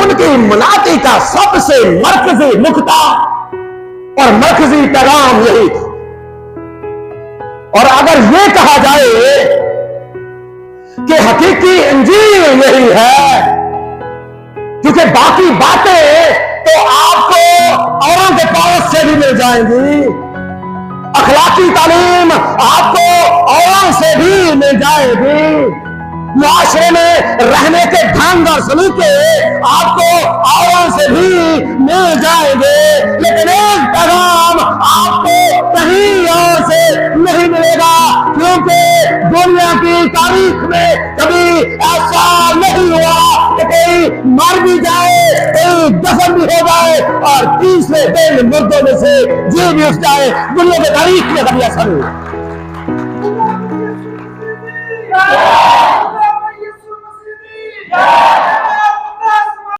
ان کی مناتی کا سب سے مرکزی نقطہ اور مرکزی پیغام یہی تھا. اور اگر یہ کہا جائے کہ حقیقی انجیل یہی ہے، کیونکہ باقی باتیں تو آپ کو اوروں کے پاس سے بھی مل جائیں گی، اخلاقی تعلیم آپ کو اوروں سے بھی مل جائے گی، معاشرے میں رہنے کے ڈھنگ اور سلیقے آپ کو اوروں سے بھی مل جائیں گے، لیکن ایک پیغام آپ کو کہیں اور سے نہیں ملے گا، کیونکہ دنیا کی تاریخ میں کبھی ایسا نہیں ہوا کہ کوئی مر بھی جائے، کوئی دفن بھی ہو جائے اور تیسرے دن مردوں میں سے جی بھی اٹھ جائے. دنیا کی تاریخ میں کبھی ایسا نہیں ہوا. Yeah.